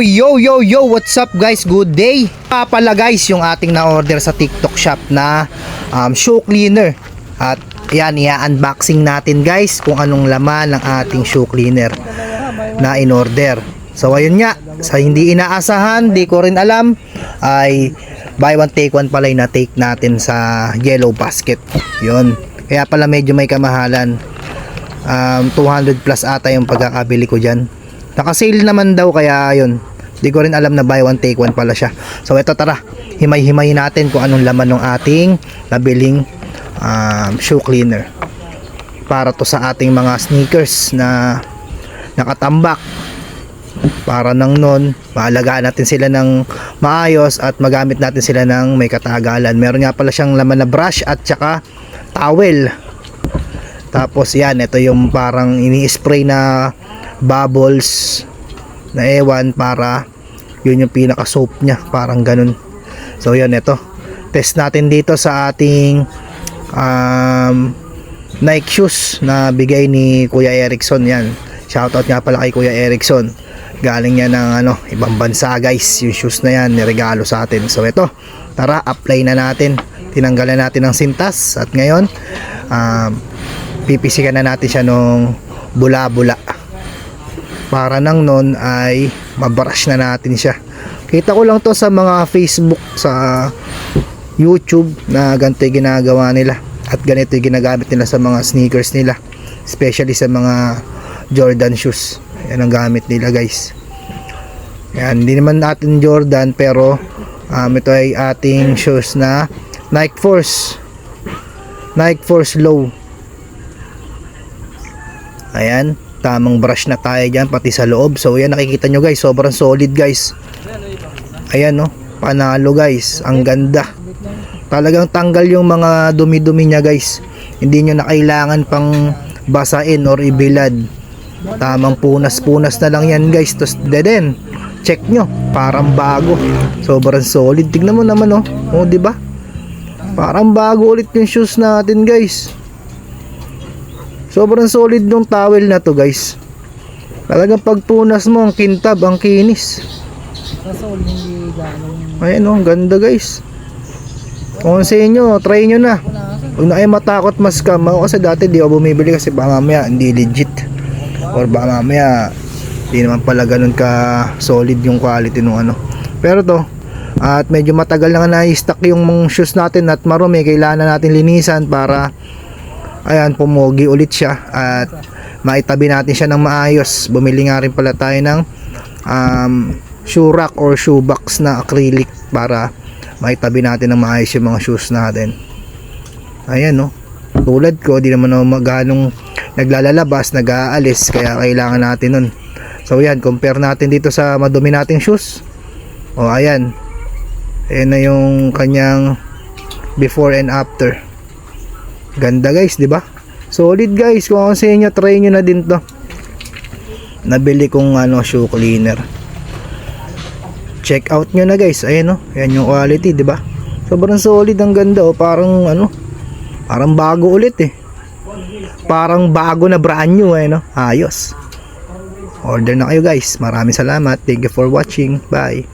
Yo, what's up guys? Good day. Pala guys, yung ating na-order sa TikTok shop na shoe cleaner. At yan, i-unboxing natin guys kung anong laman ng ating shoe cleaner na in-order. So ayun nga, sa hindi inaasahan, di ko rin alam, ay buy one take one pala yung na-take natin sa yellow basket. Yun, kaya pala medyo may kamahalan. 200 plus ata yung pagkakabili ko dyan. Naka-sale naman daw, kaya yun, di ko rin alam na buy one take one pala siya. So ito, tara, himay-himay natin kung anong laman ng ating nabiling shoe cleaner. Para to sa ating mga sneakers na nakatambak. Para nang nun, maalagaan natin sila ng maayos at magamit natin sila ng may katagalan. Meron nga pala siyang laman na brush at saka towel. Tapos yan, ito yung parang ini-spray na bubbles na ewan, para yun yung pinaka soap niya, parang ganun. So yan, ito test natin dito sa ating Nike shoes na bigay ni Kuya Erickson. Yan, shoutout nga pala kay Kuya Erickson. Galing niya ng ibang bansa guys, yung shoes na yan, niregalo sa atin. So ito, tara, apply na natin. Tinanggalan natin ng sintas at ngayon pipisikan na natin siya nung bula-bula para nang nun ay mabrush na natin siya. Kita ko lang to sa mga Facebook, sa YouTube, na ganito yung ginagawa nila at ganito yung ginagamit nila sa mga sneakers nila, especially sa mga Jordan shoes. Yan ang gamit nila guys. Yan, hindi naman natin Jordan, pero ito ay ating shoes na Nike Force Low. Ayan, tamang brush na tayo dyan, pati sa loob. So yan, nakikita nyo guys, sobrang solid guys. Ayan, no, panalo guys, ang ganda. Talagang tanggal yung mga dumi-dumi nya guys. Hindi nyo na kailangan pang basain or ibilad. Tamang punas-punas na lang yan guys. Tapos deden, check nyo, parang bago. Sobrang solid. Tignan mo naman, oh, diba? Parang bago ulit yung shoes natin guys. Sobrang solid yung towel na to guys. Talagang pagpunas mo, ang kintab, ang kinis. Ayan, oh, ganda guys. Kung sa inyo, try nyo na. Huwag na kayo matakot ma-scam. Ako kasi dati di ako bumibili kasi baka mamaya hindi legit, or baka mamaya hindi naman pala ganun ka solid yung quality nung Pero to, at medyo matagal na nga na-stock yung mga shoes natin at marumi, kailangan na natin linisan para ayan, pumogi ulit siya at maitabi natin siya ng maayos. Bumili nga rin pala tayo ng shoe rack or shoe box na acrylic para maitabi natin ng maayos yung mga shoes natin. Ayan, no, tulad ko, di naman ako maghanong naglalalabas, nag-aalis, kaya kailangan natin nun. So yan, compare natin dito sa madumi nating shoes. O ayan, ayan na yung kanyang before and after. Ganda guys, di ba? Solid guys. Kung ako sa inyo, try nyo na din to. Nabili kong shoe cleaner. Check out nyo na guys. Ayan, ayan yung quality, di ba? Sobrang solid, ang ganda, parang parang bago ulit eh. Parang bago na brand new eh, ayos. Order na kayo guys. Maraming salamat. Thank you for watching. Bye.